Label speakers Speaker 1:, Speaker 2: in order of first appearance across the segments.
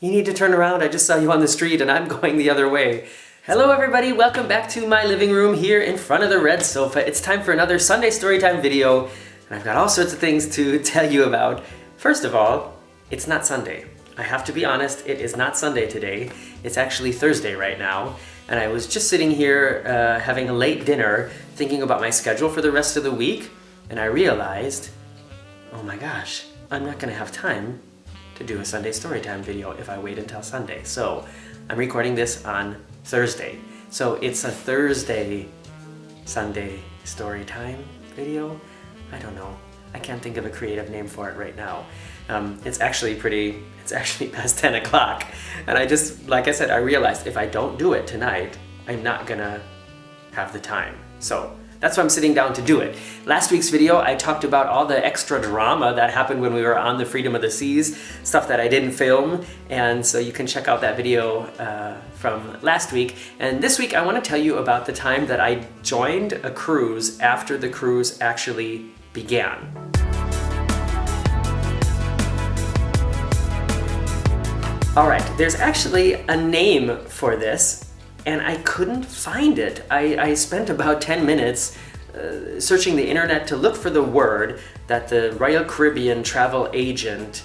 Speaker 1: You need to turn around. I just saw you on the street and I'm going the other way. Hello everybody, welcome back to my living room here in front of the red sofa. It's time for another Sunday Storytime video, and I've got all sorts of things to tell you about. First of all, it's not Sunday. I have to be honest, it is not Sunday today. It's actually Thursday right now, and I was just sitting here having a late dinner, thinking about my schedule for the rest of the week, and I realized, oh my gosh, I'm not gonna have time to do a Sunday Storytime video if I wait until Sunday. So I'm recording this on Thursday. So it's a Thursday Sunday Storytime video. I don't know. I can't think of a creative name for it right now. It's actually past 10 o'clock. And I just, like I said, I realized if I don't do it tonight, I'm not gonna have the time. So that's why I'm sitting down to do it. Last week's video, I talked about all the extra drama that happened when we were on the Freedom of the Seas, stuff that I didn't film, and so you can check out that video from last week. And this week, I want to tell you about the time that I joined a cruise after the cruise actually began. All right, there's actually a name for this, and I couldn't find it. I spent about 10 minutes searching the internet to look for the word that the Royal Caribbean travel agent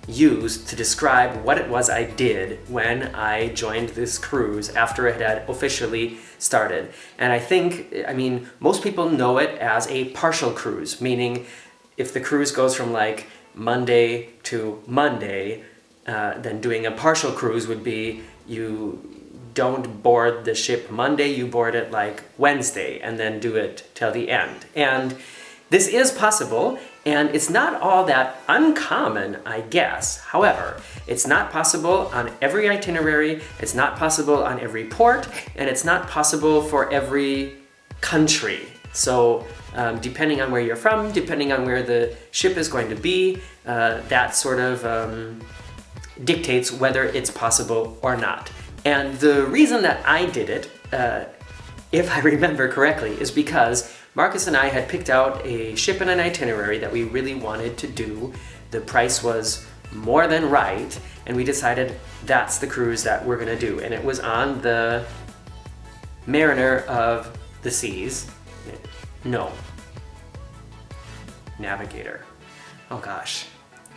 Speaker 1: used to describe what it was I did when I joined this cruise after it had officially started. And I mean, most people know it as a partial cruise, meaning if the cruise goes from like Monday to Monday, then doing a partial cruise would be you don't board the ship Monday, you board it like Wednesday and then do it till the end. And this is possible, and it's not all that uncommon, I guess. However, it's not possible on every itinerary, it's not possible on every port, and it's not possible for every country. So depending on where you're from, depending on where the ship is going to be, that sort of dictates whether it's possible or not. And the reason that I did it, if I remember correctly, is because Marcus and I had picked out a ship and an itinerary that we really wanted to do. The price was more than right, and we decided that's the cruise that we're gonna do. And it was on the Mariner of the Seas. No. Navigator. Oh gosh,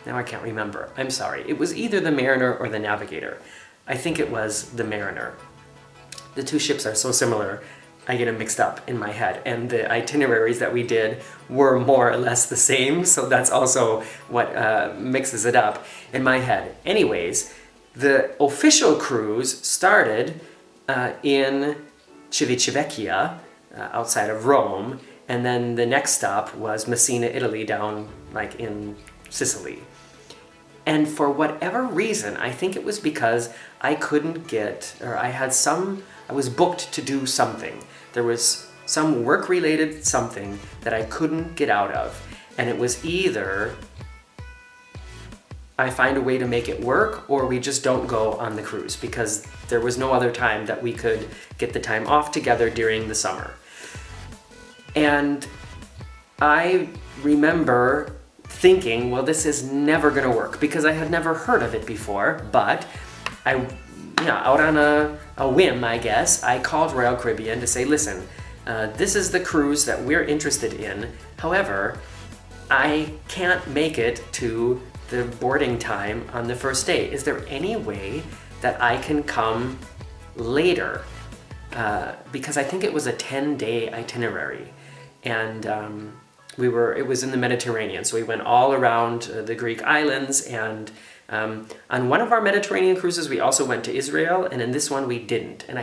Speaker 1: now I can't remember. I'm sorry. It was either the Mariner or the Navigator. I think it was the Mariner. The two ships are so similar, I get them mixed up in my head. And the itineraries that we did were more or less the same, so that's also what mixes it up in my head. Anyways, the official cruise started in Civitavecchia, outside of Rome, and then the next stop was Messina, Italy, down like in Sicily. And for whatever reason, I think it was because I couldn't get, or I was booked to do something. There was some work-related something that I couldn't get out of. And it was either I find a way to make it work, or we just don't go on the cruise, because there was no other time that we could get the time off together during the summer. And I remember thinking, well, this is never gonna work, because I had never heard of it before, but out on a whim, I guess, I called Royal Caribbean to say, listen, this is the cruise that we're interested in. However, I can't make it to the boarding time on the first day. Is there any way that I can come later? Because I think it was a 10-day itinerary, and it was in the Mediterranean, so we went all around the Greek islands, and on one of our Mediterranean cruises we also went to Israel, and in this one we didn't. And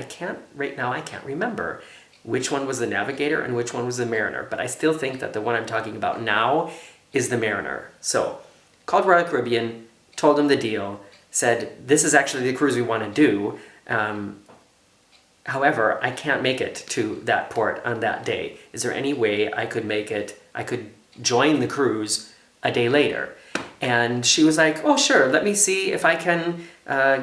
Speaker 1: right now I can't remember which one was the Navigator and which one was the Mariner, but I still think that the one I'm talking about now is the Mariner. So, called Royal Caribbean, told them the deal, said, this is actually the cruise we want to do. However, I can't make it to that port on that day. Is there any way I could join the cruise a day later? And she was like, oh sure, let me see if I can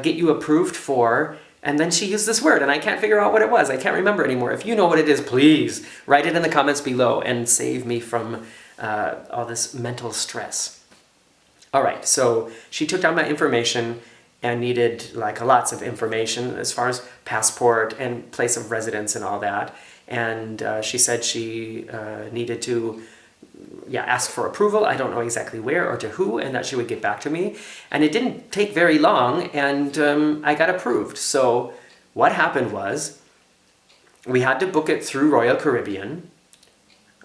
Speaker 1: get you approved for, and then she used this word and I can't figure out what it was. I can't remember anymore. If you know what it is, please write it in the comments below and save me from all this mental stress. All right, so she took down my information and needed like lots of information as far as passport and place of residence and all that. And she said she needed to ask for approval. I don't know exactly where or to who, and that she would get back to me. And it didn't take very long, and I got approved. So what happened was we had to book it through Royal Caribbean.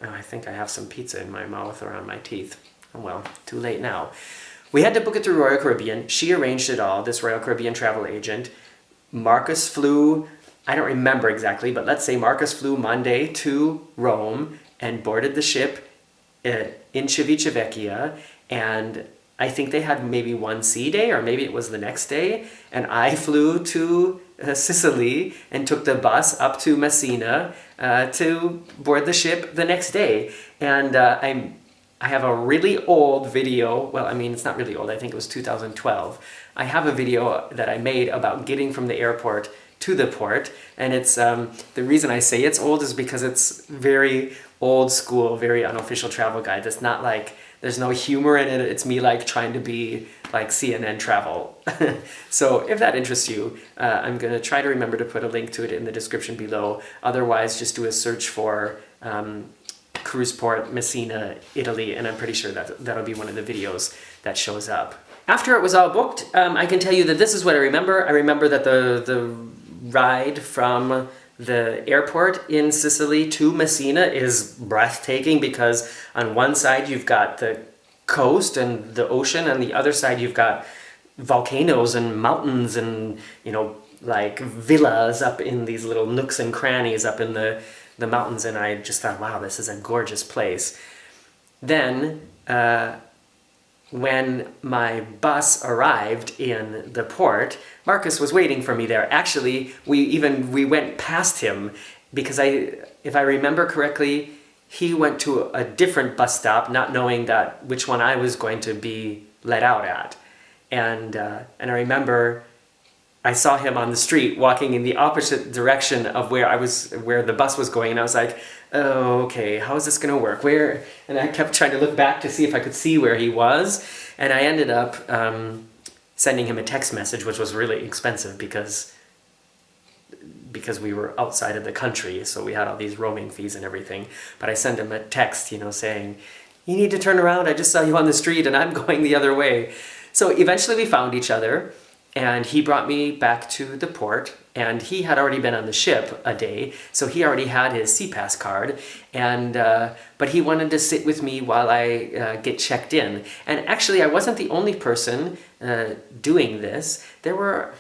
Speaker 1: Oh, I think I have some pizza in my mouth around my teeth. Oh well, too late now. We had to book it through Royal Caribbean. She arranged it all, this Royal Caribbean travel agent. Marcus flew, I don't remember exactly, but let's say Marcus flew Monday to Rome and boarded the ship in Civitavecchia, and I think they had maybe one sea day, or maybe it was the next day, and I flew to Sicily and took the bus up to Messina to board the ship the next day. And I have a really old video, well, I mean, it's not really old, I think it was 2012. I have a video that I made about getting from the airport to the port, and it's, the reason I say it's old is because it's very old school, very unofficial travel guide. It's not like, there's no humor in it, it's me like trying to be like CNN travel. So if that interests you, I'm gonna try to remember to put a link to it in the description below. Otherwise, just do a search for cruise port Messina, Italy, and I'm pretty sure that that'll be one of the videos that shows up. After it was all booked, I can tell you that this is what I remember. I remember that the ride from the airport in Sicily to Messina is breathtaking, because on one side you've got the coast and the ocean, and the other side you've got volcanoes and mountains and, you know, like villas up in these little nooks and crannies up in the mountains, and I just thought, wow, this is a gorgeous place. Then when my bus arrived in the port, Marcus was waiting for me there. Actually, we went past him, because if I remember correctly, he went to a different bus stop, not knowing which one I was going to be let out at. And I remember I saw him on the street walking in the opposite direction of where the bus was going, and I was like, oh, okay, how is this gonna work? Where? And I kept trying to look back to see if I could see where he was, and I ended up sending him a text message, which was really expensive because we were outside of the country, so we had all these roaming fees and everything. But I sent him a text, you know, saying, you need to turn around, I just saw you on the street and I'm going the other way. So eventually we found each other, and he brought me back to the port, and he had already been on the ship a day, so he already had his SeaPass card, and but he wanted to sit with me while I get checked in. And actually, I wasn't the only person doing this. There were,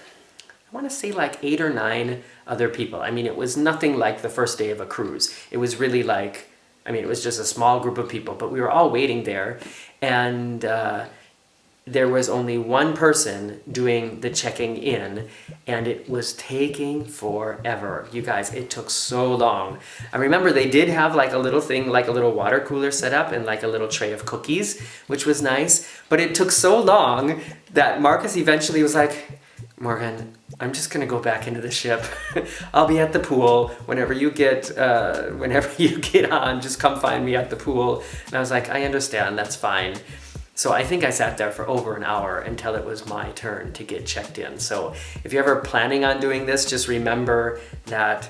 Speaker 1: I want to say, like 8 or 9 other people. I mean, it was nothing like the first day of a cruise. It was really like, I mean, it was just a small group of people, but we were all waiting there, and there was only one person doing the checking in, and it was taking forever. You guys, it took so long. I remember they did have like a little thing, like a little water cooler set up and like a little tray of cookies, which was nice, but it took so long that Marcus eventually was like, Morgan, I'm just gonna go back into the ship. I'll be at the pool whenever you get on, just come find me at the pool. And I was like, I understand, that's fine. So I think I sat there for over an hour until it was my turn to get checked in. So if you're ever planning on doing this, just remember that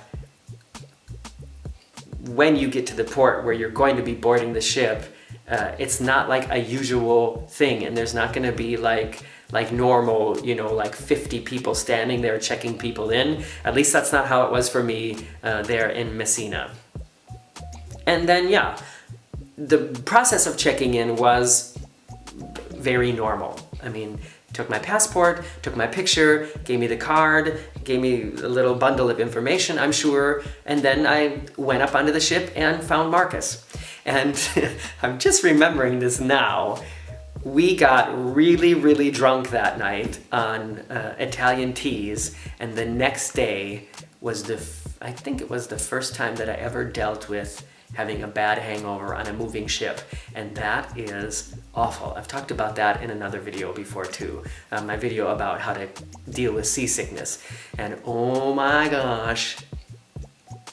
Speaker 1: when you get to the port where you're going to be boarding the ship, it's not like a usual thing, and there's not going to be like normal, you know, like 50 people standing there checking people in. At least that's not how it was for me there in Messina. And then, yeah, the process of checking in was very normal. I mean, took my passport, took my picture, gave me the card, gave me a little bundle of information, I'm sure, and then I went up onto the ship and found Marcus. And I'm just remembering this now. We got really, really drunk that night on Italian teas, and the next day was I think it was the first time that I ever dealt with having a bad hangover on a moving ship, and that is awful. I've talked about that in another video before too, my video about how to deal with seasickness, and oh my gosh,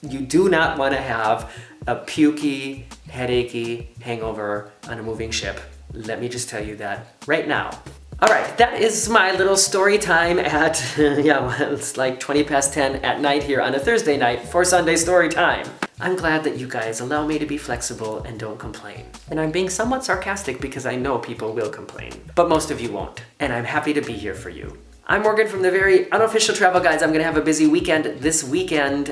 Speaker 1: you do not want to have a pukey, headachy hangover on a moving ship. Let me just tell you that right now. All right, that is my little story time at, it's like 20 past 10 at night here on a Thursday night for Sunday story time. I'm glad that you guys allow me to be flexible and don't complain. And I'm being somewhat sarcastic because I know people will complain, but most of you won't. And I'm happy to be here for you. I'm Morgan from the very unofficial travel guides. I'm going to have a busy weekend this weekend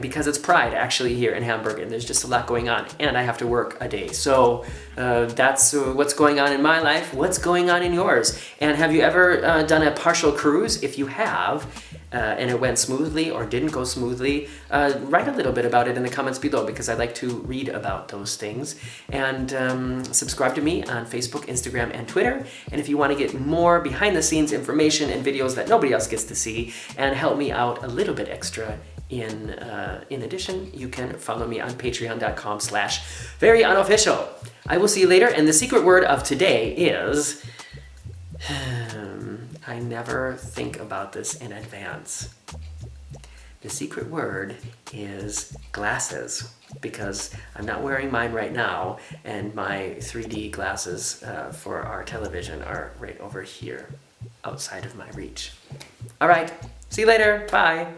Speaker 1: because it's Pride actually here in Hamburg and there's just a lot going on and I have to work a day. So that's what's going on in my life. What's going on in yours? And have you ever done a partial cruise? If you have, and it went smoothly or didn't go smoothly, write a little bit about it in the comments below because I like to read about those things. And subscribe to me on Facebook, Instagram, and Twitter. And if you want to get more behind the scenes information and videos that nobody else gets to see and help me out a little bit extra in addition, you can follow me on patreon.com/veryunofficial. I will see you later. And the secret word of today is... I never think about this in advance. The secret word is glasses, because I'm not wearing mine right now, and my 3D glasses for our television are right over here, outside of my reach. All right, see you later. Bye.